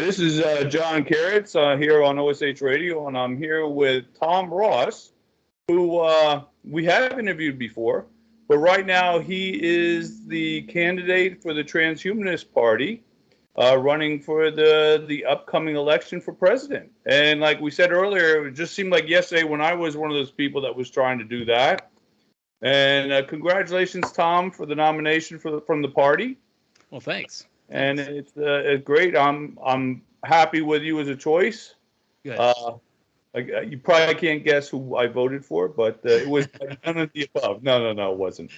This is John Carrots here on OSH Radio, and I'm here with Tom Ross, who we have interviewed before, but right now he is the candidate for the Transhumanist Party, running for the upcoming election for president. And like we said earlier, it just seemed like yesterday when I was one of those people that was trying to do that. And congratulations, Tom, for the nomination from the party. Well, thanks. And it's great. I'm happy with you as a choice. Good. You probably can't guess who I voted for, but it was none of the above. No, it wasn't.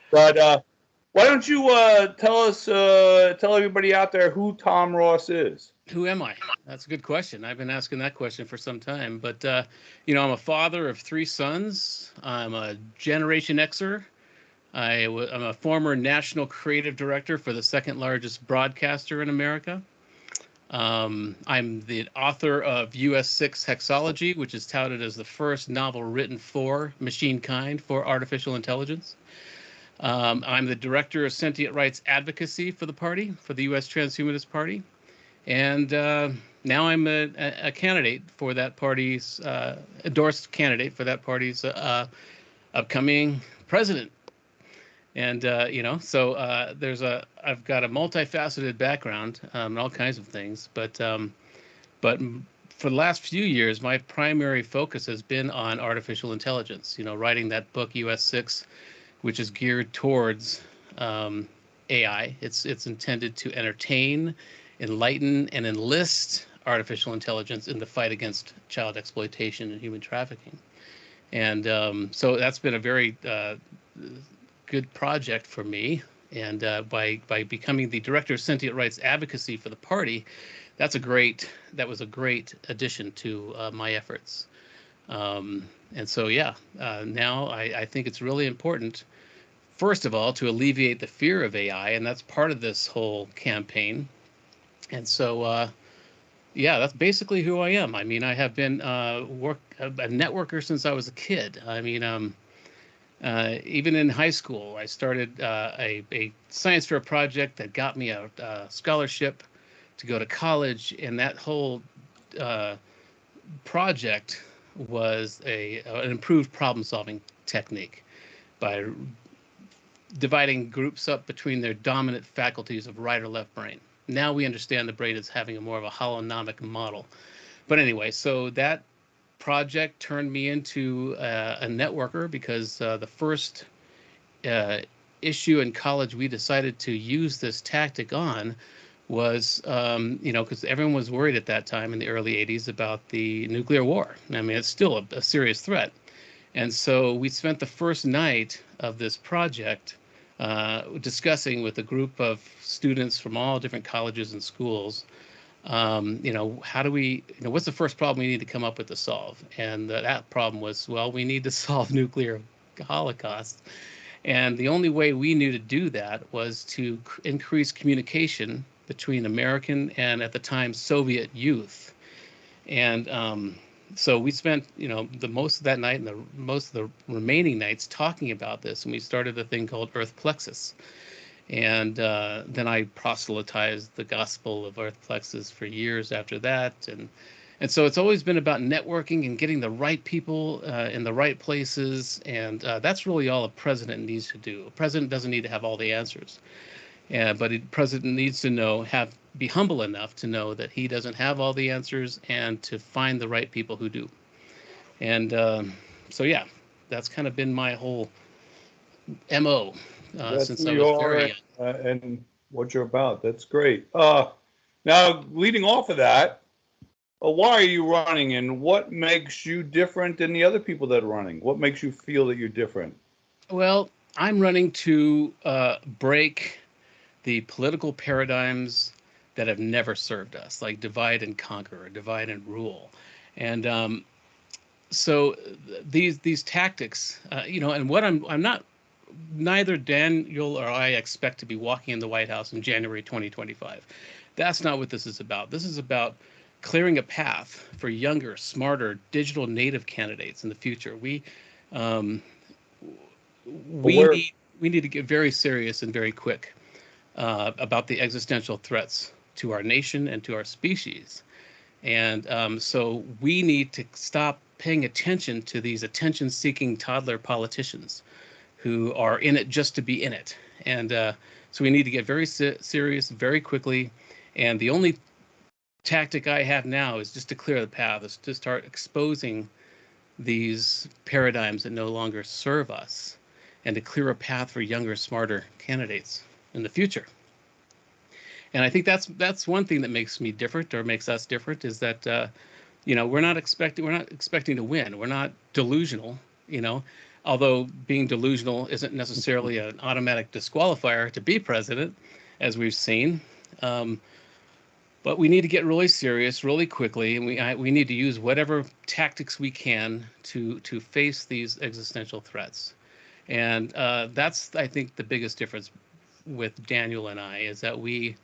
But why don't you tell everybody out there who Tom Ross is? Who am I? That's a good question. I've been asking that question for some time. But I'm a father of 3 sons. I'm a Generation Xer. I'm a former national creative director for the second largest broadcaster in America. I'm the author of US 6 Hexology, which is touted as the first novel written for machine kind for artificial intelligence. I'm the director of sentient rights advocacy for the party, for the US Transhumanist Party. And now I'm a candidate for that party's, endorsed candidate for that party's upcoming president. And, I've got a multifaceted background in all kinds of things. But for the last few years, my primary focus has been on artificial intelligence, writing that book, US 6, which is geared towards AI. It's intended to entertain, enlighten, and enlist artificial intelligence in the fight against child exploitation and human trafficking. And so that's been a very good project for me, and by becoming the director of sentient rights advocacy for the party, that was a great addition to my efforts. Now I think it's really important, first of all, to alleviate the fear of AI, and that's part of this whole campaign. And so that's basically who I am. I mean, I have been a networker since I was a kid. I mean, even in high school, I started a science fair project that got me a scholarship to go to college, and that whole project was an improved problem-solving technique by dividing groups up between their dominant faculties of right or left brain. Now we understand the brain as having more of a holonomic model. But anyway, so that project turned me into a networker, because the first issue in college we decided to use this tactic on was, because everyone was worried at that time in the early 80s about the nuclear war. I mean, it's still a serious threat. And so we spent the first night of this project discussing with a group of students from all different colleges and schools, how do we, what's the first problem we need to come up with to solve? And that problem was, well, we need to solve nuclear holocaust. And the only way we knew to do that was to increase communication between American and, at the time, Soviet youth. And so we spent, the most of that night and the most of the remaining nights talking about this, and we started a thing called Earth Plexus. And then I proselytized the gospel of Earth Plexus for years after that. And so it's always been about networking and getting the right people in the right places. And that's really all a president needs to do. A president doesn't need to have all the answers. But a president needs to be humble enough to know that he doesn't have all the answers, and to find the right people who do. And that's kind of been my whole MO since I was very young. And what you're about. That's great. Now, leading off of that, why are you running, and what makes you different than the other people that are running? What makes you feel that you're different? Well, I'm running to break the political paradigms that have never served us, like divide and conquer or divide and rule. And so these tactics, and what I'm not, neither Daniel or I expect to be walking in the White House in January 2025. That's not what this is about. This is about clearing a path for younger, smarter, digital native candidates in the future. We need to get very serious and very quick about the existential threats to our nation and to our species. And so we need to stop paying attention to these attention-seeking toddler politicians who are in it just to be in it. And so we need to get very serious very quickly. And the only tactic I have now is just to clear the path, is to start exposing these paradigms that no longer serve us, and to clear a path for younger, smarter candidates in the future. And I think that's one thing that makes me different, or makes us different, is that we're not expecting to win. We're not delusional, although being delusional isn't necessarily an automatic disqualifier to be president, as we've seen. But we need to get really serious really quickly, and we need to use whatever tactics we can to face these existential threats. And that's, I think, the biggest difference with Daniel and I, is that we,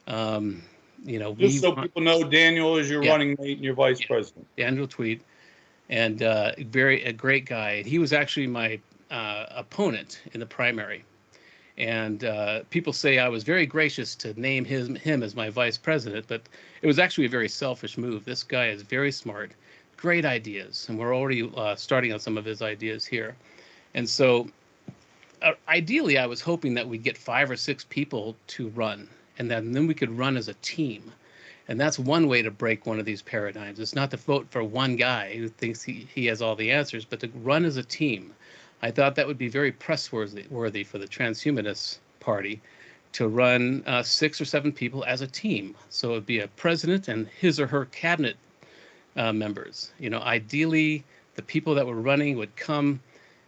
just so people know, Daniel is your running mate and your vice president. Daniel Twedt, and a great guy. He was actually my opponent in the primary. And people say I was very gracious to name him as my vice president, but it was actually a very selfish move. This guy is very smart, great ideas, and we're already starting on some of his ideas here. And so ideally, I was hoping that we'd get 5 or 6 people to run, and then we could run as a team. And that's one way to break one of these paradigms. It's not to vote for one guy who thinks he has all the answers, but to run as a team. I thought that would be very press-worthy for the Transhumanist Party, to run 6 or 7 people as a team. So it would be a president and his or her cabinet members. Ideally, the people that were running would come.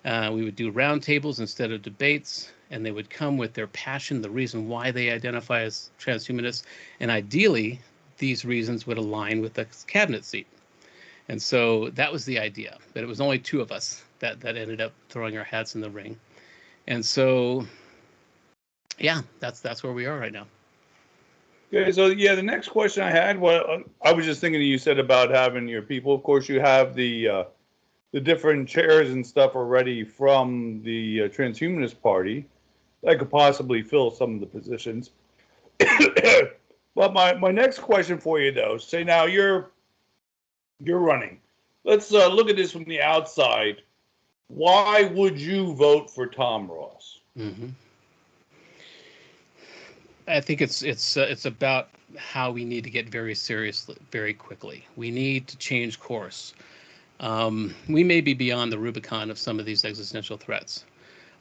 We would do roundtables instead of debates, and they would come with their passion, the reason why they identify as transhumanists, and ideally, these reasons would align with the cabinet seat. And so that was the idea, but it was only 2 of us that ended up throwing our hats in the ring. And so, yeah, that's where we are right now. Okay, so the next question I had, I was just thinking, you said about having your people. Of course, you have the different chairs and stuff already from the Transhumanist Party that could possibly fill some of the positions. But my next question for you, though, say now you're running. Let's look at this from the outside. Why would you vote for Tom Ross? Mm-hmm. I think it's about how we need to get very serious very quickly. We need to change course. We may be beyond the Rubicon of some of these existential threats,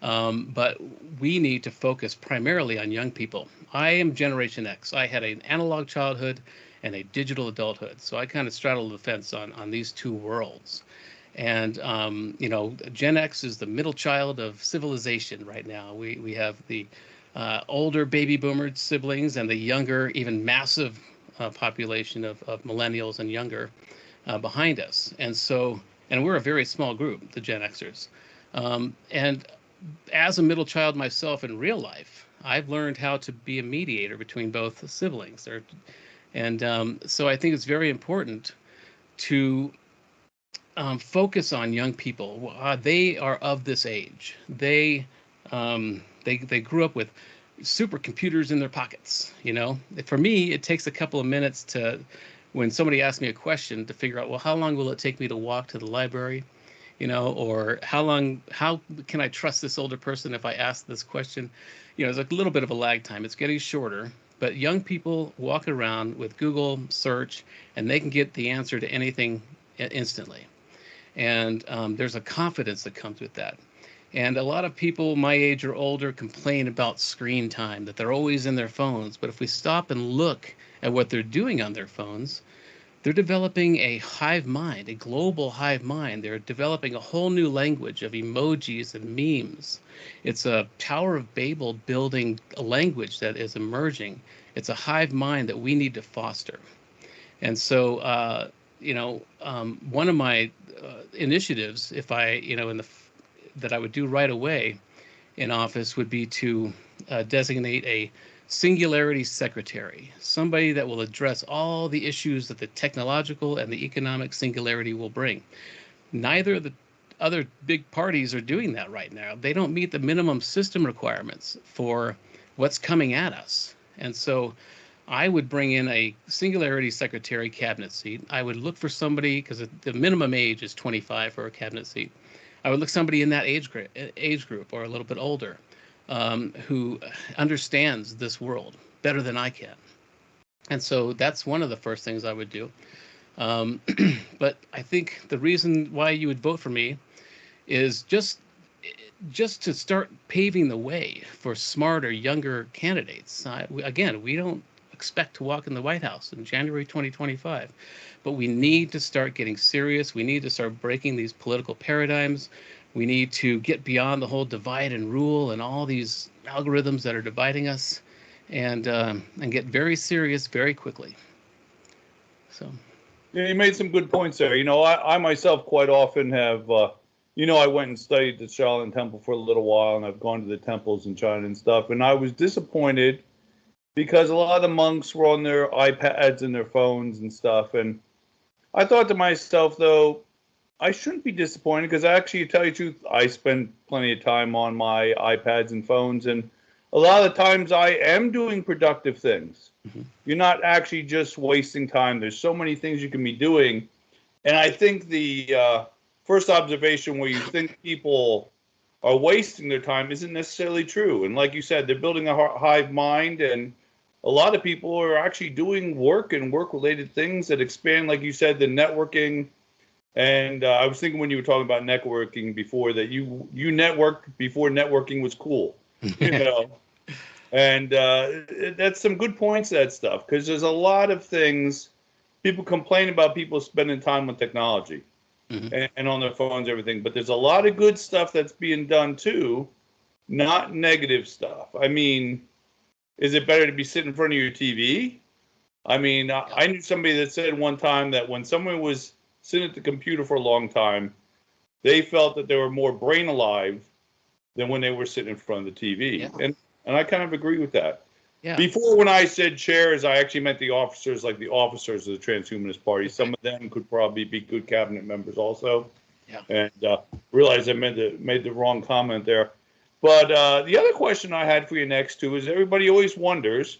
but we need to focus primarily on young people. I am Generation X. I had an analog childhood and a digital adulthood, so I kind of straddle the fence on these 2 worlds. And Gen X is the middle child of civilization right now. We have the older baby boomer siblings and the younger, even massive population of millennials and younger behind us. And we're a very small group, the Gen Xers. And as a middle child myself in real life, I've learned how to be a mediator between both siblings. So I think it's very important to focus on young people. They are of this age. They grew up with supercomputers in their pockets. For me, it takes a couple of minutes when somebody asks me a question, to figure out, well, how long will it take me to walk to the library? Or how can I trust this older person if I ask this question? There's a little bit of a lag time. It's getting shorter, but young people walk around with Google search, and they can get the answer to anything instantly. And there's a confidence that comes with that. And a lot of people my age or older complain about screen time, that they're always in their phones. But if we stop and look at what they're doing on their phones, they're developing a hive mind, a global hive mind. They're developing a whole new language of emojis and memes. It's a Tower of Babel building a language that is emerging. It's a hive mind that we need to foster. And so, one of my initiatives, if I, that I would do right away in office, would be to designate a singularity secretary, somebody that will address all the issues that the technological and the economic singularity will bring. Neither of the other big parties are doing that right now. They don't meet the minimum system requirements for what's coming at us. And so I would bring in a Singularity Secretary cabinet seat. I would look for somebody, because the minimum age is 25 for a cabinet seat. I would look somebody in that age group or a little bit older, who understands this world better than I can. And so that's one of the first things I would do. But I think the reason why you would vote for me is just to start paving the way for smarter, younger candidates. Again, we don't expect to walk in the White House in January 2025, but we need to start getting serious. We need to start breaking these political paradigms. We need to get beyond the whole divide and rule and all these algorithms that are dividing us, and get very serious very quickly. So. Yeah, you made some good points there. I myself quite often have, I went and studied the Shaolin Temple for a little while, and I've gone to the temples in China and stuff, and I was disappointed because a lot of the monks were on their iPads and their phones and stuff. And I thought to myself, though, I shouldn't be disappointed, because actually, to tell you the truth, I spend plenty of time on my iPads and phones. And a lot of the times I am doing productive things. Mm-hmm. You're not actually just wasting time. There's so many things you can be doing. And I think the first observation where you think people are wasting their time isn't necessarily true. And like you said, they're building a hive mind, and a lot of people are actually doing work and work-related things that expand, like you said, the networking. And I was thinking when you were talking about networking before that you networked before networking was cool, And that's some good points, that stuff, because there's a lot of things people complain about, people spending time with technology. Mm-hmm. and on their phones, everything. But there's a lot of good stuff that's being done too, not negative stuff. I mean, is it better to be sitting in front of your TV? I mean, I knew somebody that said one time that when someone was sitting at the computer for a long time, they felt that they were more brain alive than when they were sitting in front of the TV. Yeah. And I kind of agree with that. Yeah. Before, when I said chairs, I actually meant the officers, like the officers of the Transhumanist Party. Some of them could probably be good cabinet members also. Yeah. And realized I made the wrong comment there. But the other question I had for you next too is, everybody always wonders,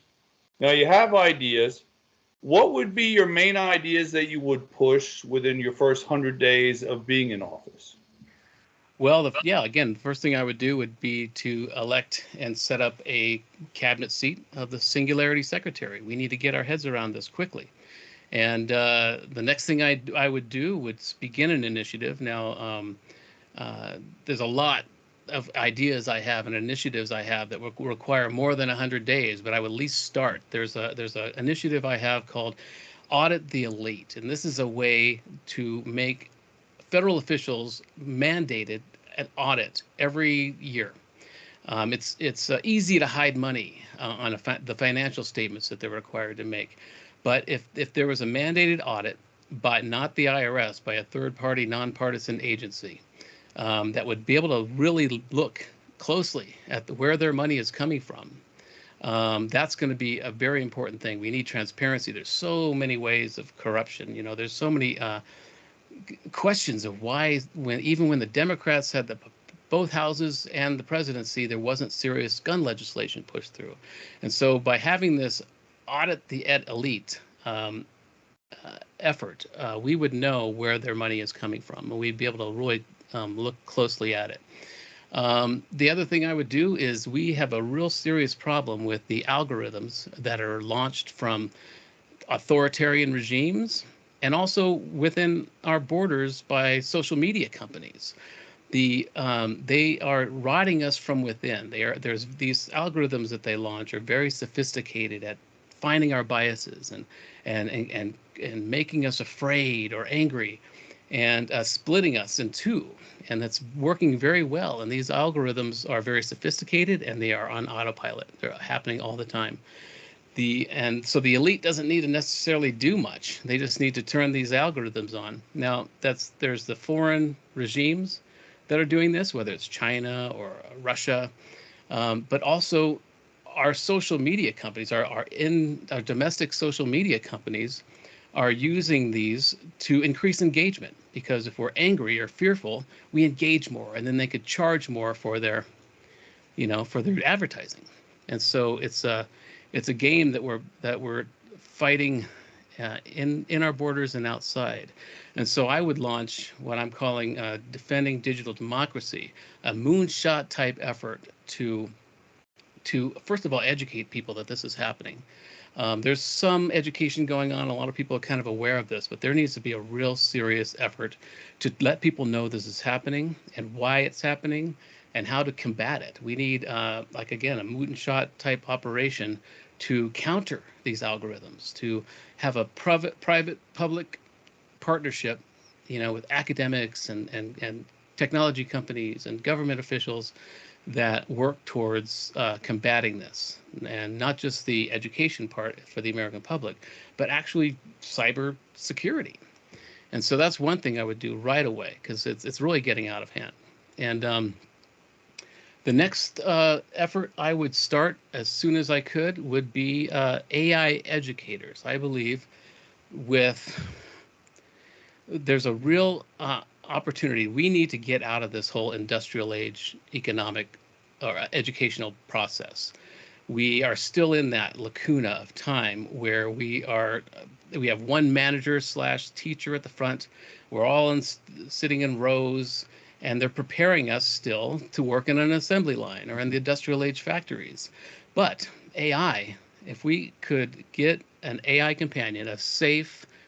now you have ideas, what would be your main ideas that you would push within your first 100 days of being in office? Well, again, the first thing I would do would be to elect and set up a cabinet seat of the Singularity Secretary. We need to get our heads around this quickly. And the next thing I would do would begin an initiative. Now, there's a lot of ideas I have and initiatives I have that will require more than 100 days, but I would at least start. There's a initiative I have called Audit the Elite, and this is a way to make federal officials mandated an audit every year. It's easy to hide money on the financial statements that they're required to make, but if there was a mandated audit by not the IRS, by a third-party nonpartisan agency that would be able to really look closely at where their money is coming from, that's going to be a very important thing. We need transparency. There's so many ways of corruption. There's so many questions of why, even when the Democrats had both houses and the presidency, there wasn't serious gun legislation pushed through. And so by having this Audit the Elite effort, we would know where their money is coming from, and we'd be able to really look closely at it. The other thing I would do is, we have a real serious problem with the algorithms that are launched from authoritarian regimes, and also within our borders by social media companies. They are rotting us from within. There's these algorithms that they launch are very sophisticated at finding our biases and making us afraid or angry, and splitting us in two. And that's working very well. And these algorithms are very sophisticated, and they are on autopilot. They're happening all the time. And so the elite doesn't need to necessarily do much. They just need to turn these algorithms on. Now, there's the foreign regimes that are doing this, whether it's China or Russia, but also our social media companies, our domestic social media companies are using these to increase engagement, because if we're angry or fearful, we engage more, and then they could charge more for their advertising. And so It's a game that we're fighting in our borders and outside. And so I would launch what I'm calling Defending Digital Democracy, a moonshot type effort to first of all educate people that this is happening. There's some education going on. A lot of people are kind of aware of this, but there needs to be a real serious effort to let people know this is happening and why it's happening and how to combat it. We need, like again, a moonshot type operation to counter these algorithms, to have a private-public partnership, with academics and technology companies and government officials that work towards combating this, and not just the education part for the American public, but actually cyber security. And so that's one thing I would do right away, because it's really getting out of hand. And the next effort I would start as soon as I could would be AI educators. I believe there's a real opportunity. We need to get out of this whole industrial age economic or educational process. We are still in that lacuna of time where we have one manager / teacher at the front. We're all sitting in rows, and they're preparing us still to work in an assembly line or in the industrial age factories. But AI, if we could get an AI companion,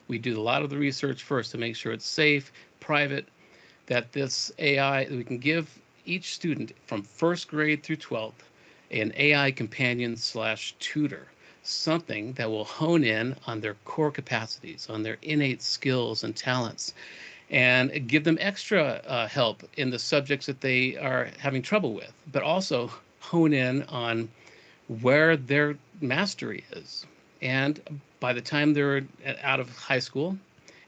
we do a lot of the research first to make sure it's safe, private, that this AI, we can give each student from first grade through 12th an AI companion / tutor, something that will hone in on their core capacities, on their innate skills and talents, and give them extra help in the subjects that they are having trouble with, but also hone in on where their mastery is. And by the time they're out of high school,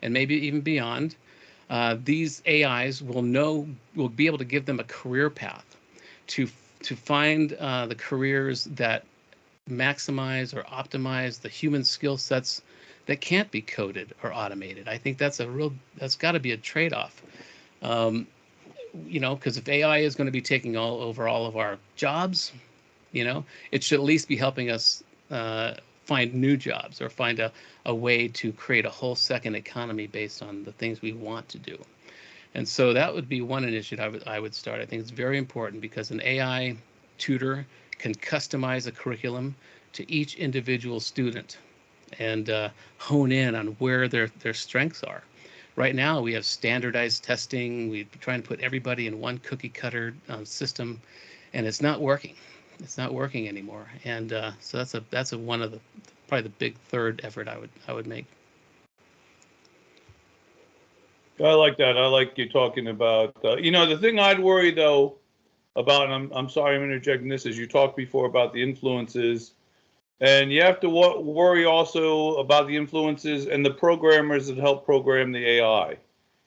and maybe even beyond, these AIs will be able to give them a career path to find the careers that maximize or optimize the human skill sets that can't be coded or automated. I think that's got to be a trade-off. Because if AI is going to be taking over all of our jobs, it should at least be helping us find new jobs or find a way to create a whole second economy based on the things we want to do. And so that would be one initiative I would start. I think it's very important because an AI tutor can customize a curriculum to each individual student and hone in on where their strengths are. Right now, we have standardized testing. We're trying to put everybody in one cookie cutter system, and it's not working. It's not working anymore. And so that's one of probably the big third effort I would make. I like that. I like you talking about, the thing I'd worry though about, and I'm sorry I'm interjecting this, is you talked before about the influences, and you have to worry also about the influences and the programmers that help program the AI.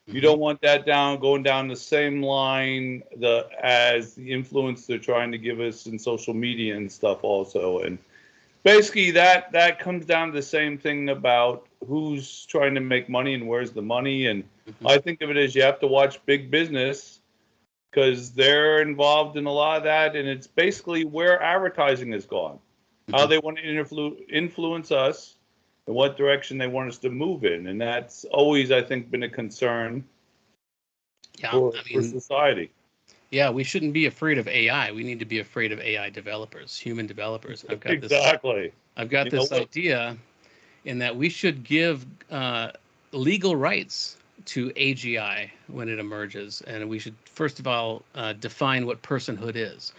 You don't want that going down the same line as the influence they're trying to give us in social media and stuff also. And basically that comes down to the same thing about who's trying to make money and where's the money. And I think of it as you have to watch big business because they're involved in a lot of that. And it's basically where advertising has gone, how they want to influence us, and what direction they want us to move in. And that's always, I think, been a concern for society. Yeah, we shouldn't be afraid of AI. We need to be afraid of AI developers, human developers. I've got this idea in that we should give legal rights to AGI when it emerges. And we should, first of all, define what personhood is,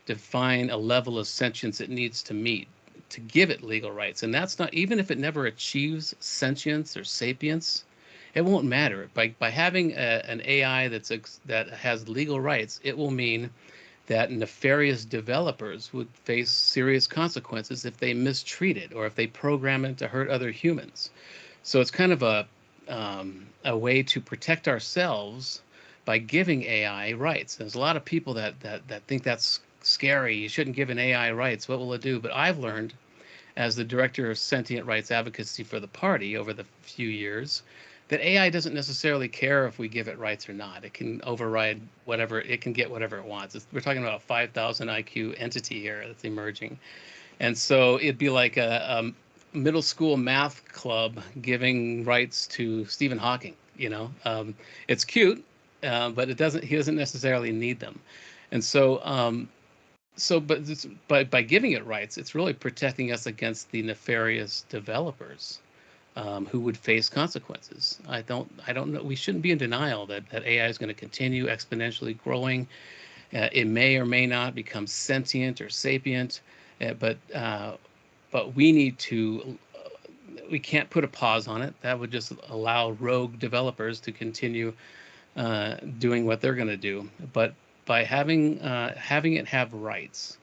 define a level of sentience it needs to meet to give it legal rights. And that's not, even if it never achieves sentience or sapience, it won't matter. By having an AI that has legal rights, it will mean that nefarious developers would face serious consequences if they mistreat it or if they program it to hurt other humans. So it's kind of a way to protect ourselves by giving AI rights. There's a lot of people that think that's scary. You shouldn't give an AI rights. What will it do? But I've learned, as the director of sentient rights advocacy for the party over the few years, that AI doesn't necessarily care if we give it rights or not. It can override whatever, it can get whatever it wants. We're talking about a 5,000 IQ entity here that's emerging. And so it'd be like a middle school math club giving rights to Stephen Hawking. It's cute, but he doesn't necessarily need them. And so, by giving it rights, it's really protecting us against the nefarious developers who would face consequences. I don't know. We shouldn't be in denial that AI is going to continue exponentially growing. It may or may not become sentient or sapient, but we need to. We can't put a pause on it. That would just allow rogue developers to continue doing what they're going to do. But by having it have rights,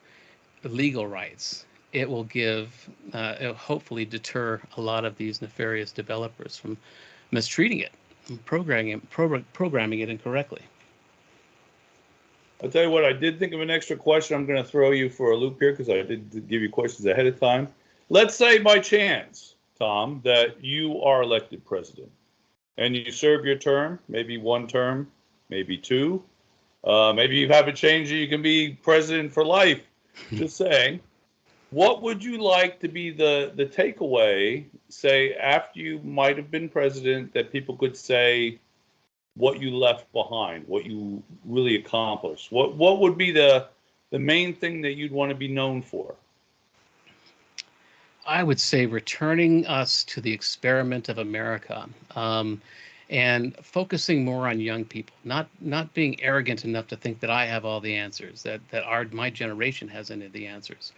legal rights, it will it'll hopefully deter a lot of these nefarious developers from mistreating it, and programming it incorrectly. I'll tell you what, I did think of an extra question. I'm going to throw you for a loop here because I did give you questions ahead of time. Let's say by chance, Tom, that you are elected president and you serve your term, maybe one term, maybe two. Maybe you have a change and you can be president for life. Just saying. What would you like to be the takeaway, say, after you might have been president, that people could say what you left behind, what you really accomplished? What would be the main thing that you'd want to be known for? I would say returning us to the experiment of America, and focusing more on young people, not being arrogant enough to think that I have all the answers, that my generation has any of the answers.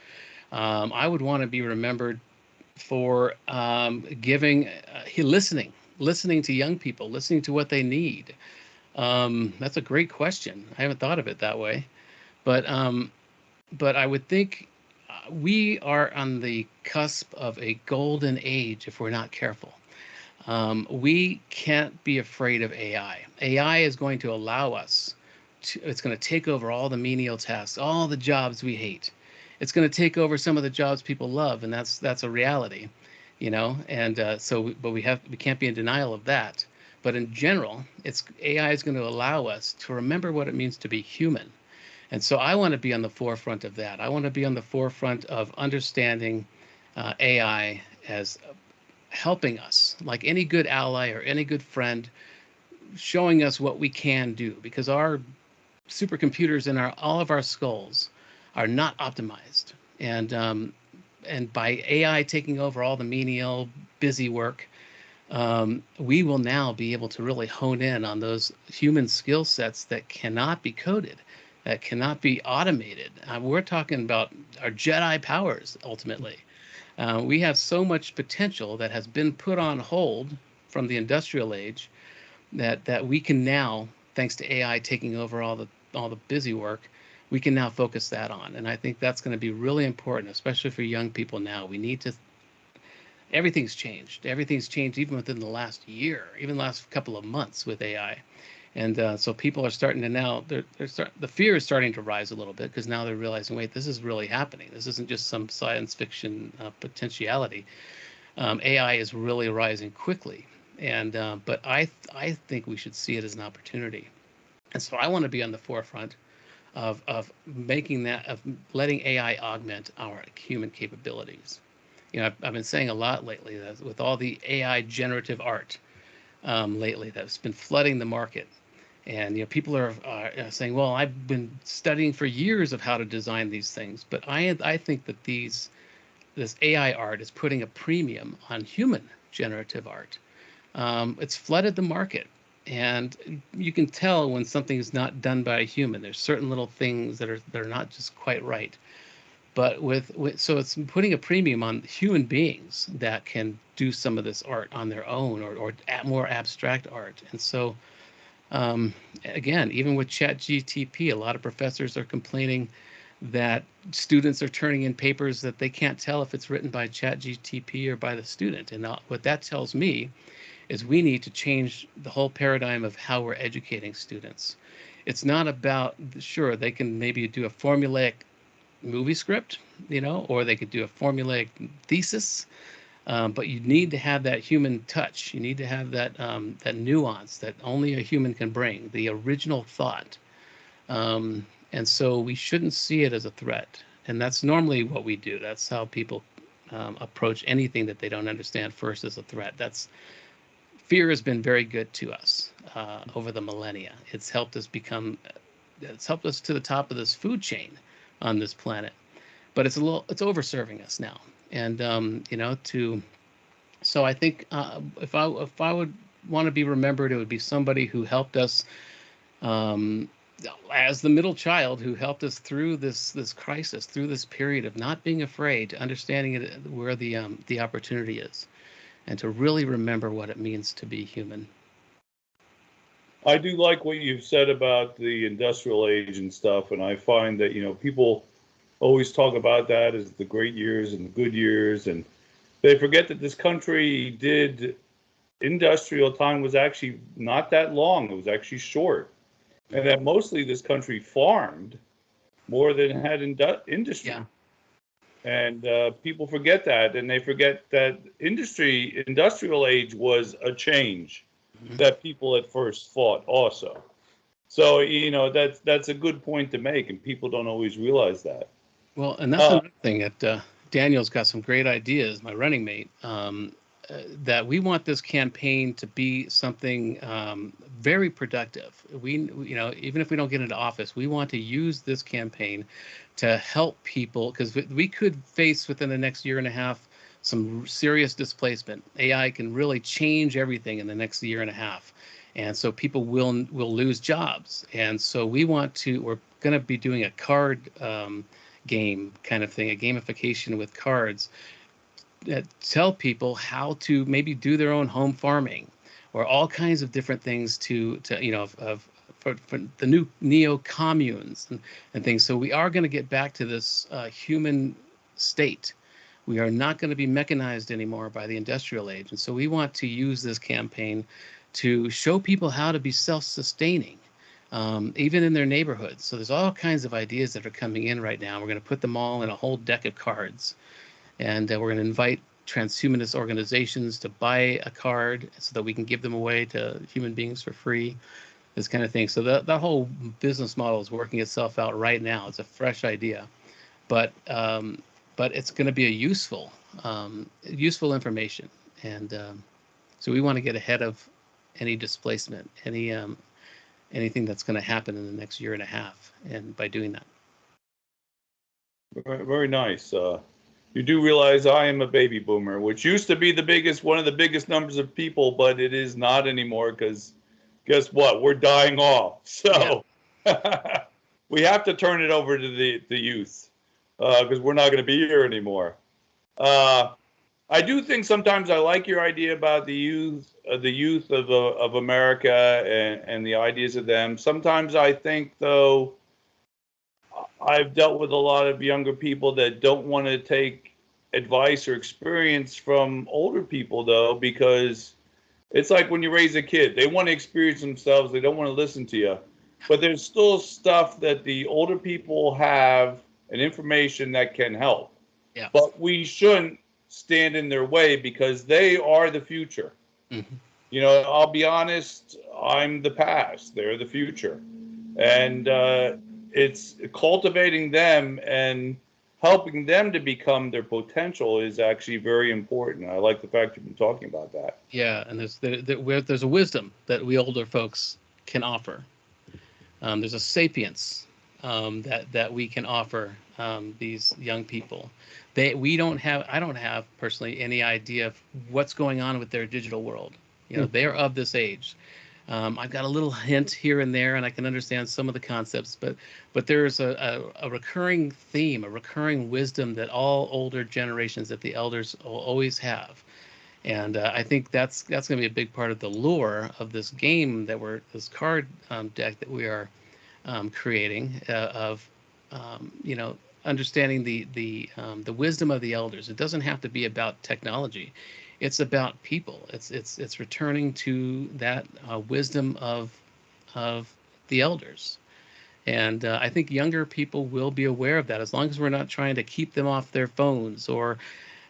I would want to be remembered for listening to young people, listening to what they need. That's a great question. I haven't thought of it that way, but I would think we are on the cusp of a golden age if we're not careful. We can't be afraid of AI. AI is going to allow us it's going to take over all the menial tasks, all the jobs we hate. It's going to take over some of the jobs people love, and that's a reality, And but we can't be in denial of that. But in general, AI is going to allow us to remember what it means to be human. And so I want to be on the forefront of that. I want to be on the forefront of understanding AI as helping us, like any good ally or any good friend, showing us what we can do, because our supercomputers in all of our skulls are not optimized. And by AI taking over all the menial, busy work, we will now be able to really hone in on those human skill sets that cannot be coded, that cannot be automated. We're talking about our Jedi powers, ultimately. We have so much potential that has been put on hold from the industrial age that we can now, thanks to AI taking over all the busy work, we can now focus that on. And I think that's going to be really important, especially for young people now. We need to. Everything's changed. Everything's changed even within the last year, even the last couple of months with AI. And so people are starting to now, the fear is starting to rise a little bit, because now they're realizing, wait, this is really happening. This isn't just some science fiction potentiality. AI is really rising quickly. But I think we should see it as an opportunity. And so I want to be on the forefront of letting AI augment our human capabilities. I've been saying a lot lately that with all the AI generative art lately that's been flooding the market. And people are saying, well, I've been studying for years of how to design these things. But I think that this AI art is putting a premium on human generative art. It's flooded the market. And you can tell when something is not done by a human. There's certain little things that are not just quite right. But so it's putting a premium on human beings that can do some of this art on their own, or more abstract art. And so, again, even with ChatGTP, a lot of professors are complaining that students are turning in papers that they can't tell if it's written by ChatGTP or by the student. And what that tells me is we need to change the whole paradigm of how we're educating students. It's not about, sure, they can maybe do a formulaic movie script, or they could do a formulaic thesis, but you need to have that human touch. You need to have that nuance that only a human can bring, the original thought. And so we shouldn't see it as a threat. And that's normally what we do. That's how people approach anything that they don't understand first as a threat. Fear has been very good to us over the millennia. It's helped us to the top of this food chain on this planet. But it's over-serving us now. And so I think if I would want to be remembered, it would be somebody who helped us, as the middle child, who helped us through this crisis, through this period of not being afraid, to understanding it, where the opportunity is, and to really remember what it means to be human. I do like what you've said about the industrial age and stuff, and I find that people always talk about that as the great years and the good years, and they forget that this country did industrial time was actually not that long. It was actually short, and that mostly this country farmed more than had industry. Yeah. And people forget that, and they forget that industrial age was a change that people at first fought also. So that's a good point to make, and people don't always realize that. Well, and that's another thing that Daniel's got some great ideas, my running mate, that we want this campaign to be something very productive. Even if we don't get into office, we want to use this campaign to help people, because we could face within the next year and a half some serious displacement. AI can really change everything in the next year and a half. And so people will lose jobs. And so we're going to be doing a card game kind of thing, a gamification with cards that tell people how to maybe do their own home farming, or all kinds of different things for the new neo communes and things. So we are going to get back to this human state. We are not going to be mechanized anymore by the industrial age. And so we want to use this campaign to show people how to be self-sustaining, even in their neighborhoods. So there's all kinds of ideas that are coming in right now. We're going to put them all in a whole deck of cards. And we're going to invite transhumanist organizations to buy a card so that we can give them away to human beings for free, this kind of thing. So that whole business model is working itself out right now. It's a fresh idea, but it's going to be a useful information. And so we want to get ahead of any displacement, anything that's going to happen in the next year and a half, and by doing that. Very, very nice. You do realize I am a baby boomer, which used to be one of the biggest numbers of people, but it is not anymore, because guess what? We're dying off. So yeah. We have to turn it over to the youth, because we're not going to be here anymore. I do think sometimes I like your idea about the youth of America and the ideas of them. Sometimes I think, though, I've dealt with a lot of younger people that don't want to take advice or experience from older people, though, because it's like when you raise a kid, they want to experience themselves. They don't want to listen to you. But there's still stuff that the older people have and information that can help. Yeah. But we shouldn't stand in their way, because they are the future. Mm-hmm. I'll be honest, I'm the past. They're the future. And it's cultivating them and helping them to become their potential is actually very important. I like the fact you've been talking about that. Yeah, and there's a wisdom that we older folks can offer. There's a sapience that we can offer these young people. I don't have personally any idea of what's going on with their digital world. They're of this age. I've got a little hint here and there, and I can understand some of the concepts, but there's a recurring theme, a recurring wisdom that all older generations, that the elders will always have. And I think that's going to be a big part of the lure of this game this card deck that we are creating, of understanding the wisdom of the elders. It doesn't have to be about technology. It's about people. It's returning to that wisdom of the elders. And I think younger people will be aware of that, as long as we're not trying to keep them off their phones or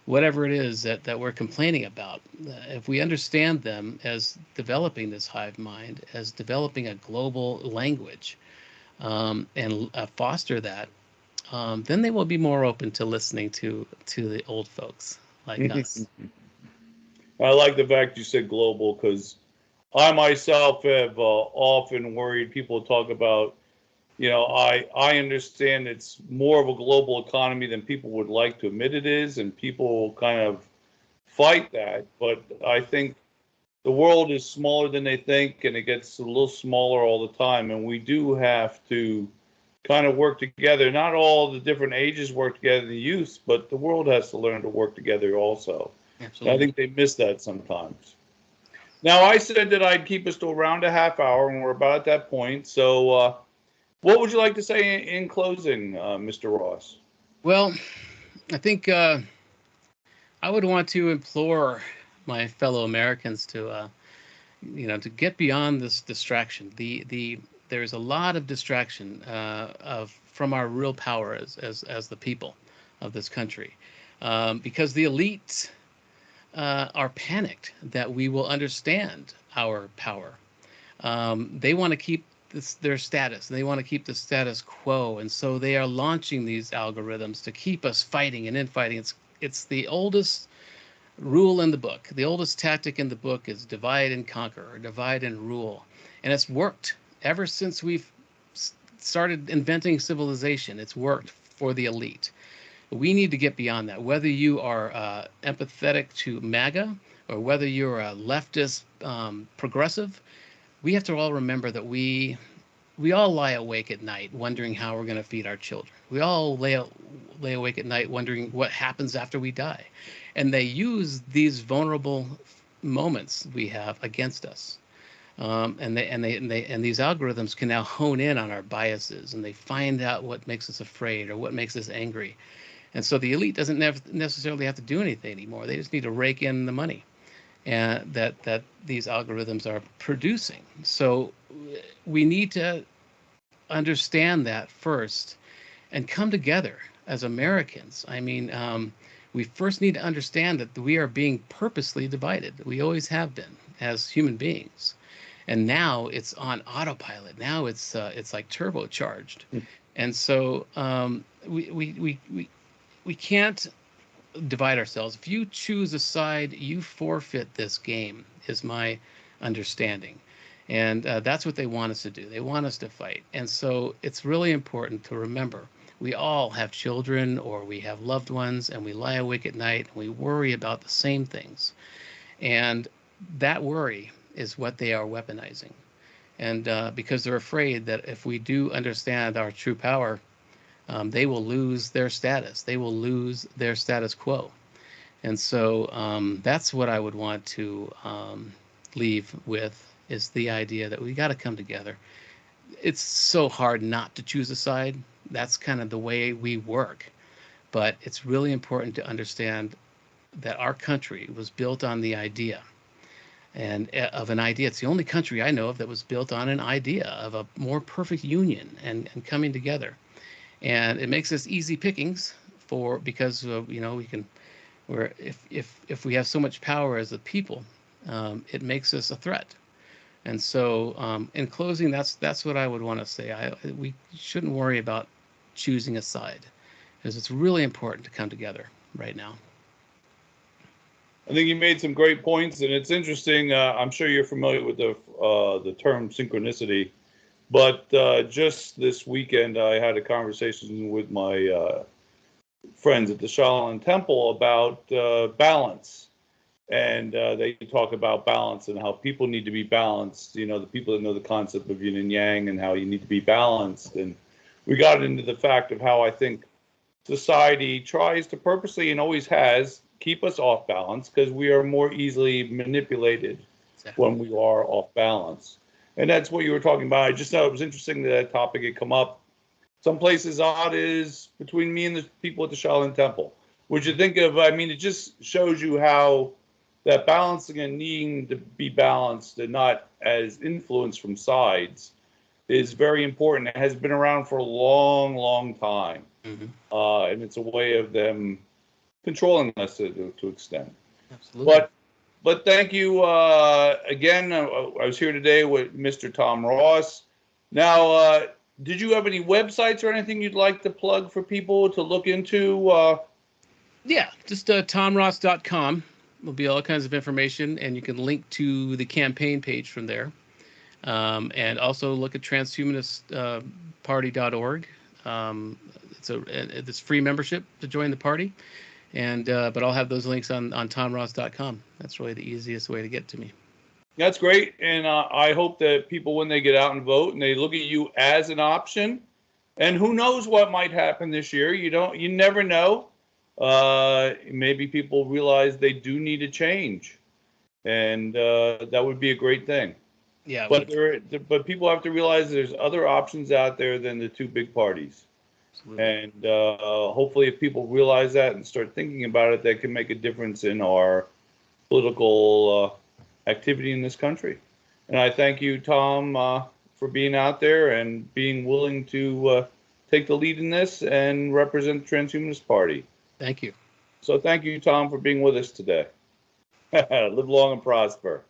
whatever it is that we're complaining about. If we understand them as developing this hive mind, as developing a global language, and foster that, then they will be more open to listening to the old folks like us. I like the fact you said global, because I myself have often worried. People talk about, I understand it's more of a global economy than people would like to admit it is, and people kind of fight that. But I think the world is smaller than they think, and it gets a little smaller all the time. And we do have to kind of work together. Not all the different ages work together, the youth, but the world has to learn to work together also. Absolutely. I think they miss that sometimes. Now, I said that I'd keep us to around a half hour, and we're about at that point. So, what would you like to say in closing, Mr. Ross? Well, I think I would want to implore my fellow Americans to, to get beyond this distraction. There's a lot of distraction from our real power as the people of this country, because the elite are panicked that we will understand our power. They want to keep their status. They want to keep the status quo, and so they are launching these algorithms to keep us fighting and infighting. It's the oldest rule in the book. The oldest tactic in the book is divide and conquer, or divide and rule, and it's worked ever since we've started inventing civilization. It's worked for the elite. We need to get beyond that. Whether you are empathetic to MAGA or whether you're a leftist progressive, we have to all remember that we all lie awake at night wondering how we're going to feed our children. We all lay awake at night wondering what happens after we die. And they use these vulnerable moments we have against us. And these algorithms can now hone in on our biases, and they find out what makes us afraid or what makes us angry. And so the elite doesn't necessarily have to do anything anymore. They just need to rake in the money and that these algorithms are producing. So we need to understand that first and come together as Americans. I mean, we first need to understand that we are being purposely divided. We always have been as human beings. And now it's on autopilot. Now it's like turbocharged. And so we can't divide ourselves. If you choose a side, you forfeit this game, is my understanding. And that's what they want us to do. They want us to fight. And so it's really important to remember, we all have children or we have loved ones, and we lie awake at night and we worry about the same things. And that worry is what they are weaponizing. And because they're afraid that if we do understand our true power, they will lose their status. They will lose their status quo. And so that's what I would want to leave with, is the idea that we got to come together. It's so hard not to choose a side. That's kind of the way we work. But it's really important to understand that our country was built on the idea of an idea. It's the only country I know of that was built on an idea of a more perfect union and coming together. And it makes us easy pickings because if we have so much power as a people, it makes us a threat. And so in closing, that's what I would want to say. We shouldn't worry about choosing a side, because it's really important to come together right now. I think you made some great points, and it's interesting. I'm sure you're familiar with the term synchronicity, but just this weekend I had a conversation with my friends at the Shaolin Temple about balance, and they talk about balance and how people need to be balanced. The people that know the concept of yin and yang and how you need to be balanced, and we got into the fact of how I think society tries to purposely, and always has, keep us off balance because we are more easily manipulated when we are off balance. And that's what you were talking about. I just thought it was interesting that topic had come up. Some places odd is between me and the people at the Shaolin Temple. Would you think of, it just shows you how that balancing and needing to be balanced and not as influence from sides is very important. It has been around for a long, long time. Mm-hmm. And it's a way of them controlling us to extent. Absolutely. But thank you again. I was here today with Mr. Tom Ross. Now, did you have any websites or anything you'd like to plug for people to look into? Yeah, just tomross.com will be all kinds of information, and you can link to the campaign page from there. And also look at transhumanistparty.org. It's free membership to join the party, and but I'll have those links on tomross.com. That's really the easiest way to get to me. That's great, and I hope that people, when they get out and vote, and they look at you as an option, and who knows what might happen this year. You never know. Maybe people realize they do need a change, and that would be a great thing. Yeah, but people have to realize there's other options out there than the two big parties. Absolutely. And hopefully, if people realize that and start thinking about it, that can make a difference in our political activity in this country. And I thank you, Tom, for being out there and being willing to take the lead in this and represent the Transhumanist Party. Thank you. So thank you, Tom, for being with us today. Live long and prosper.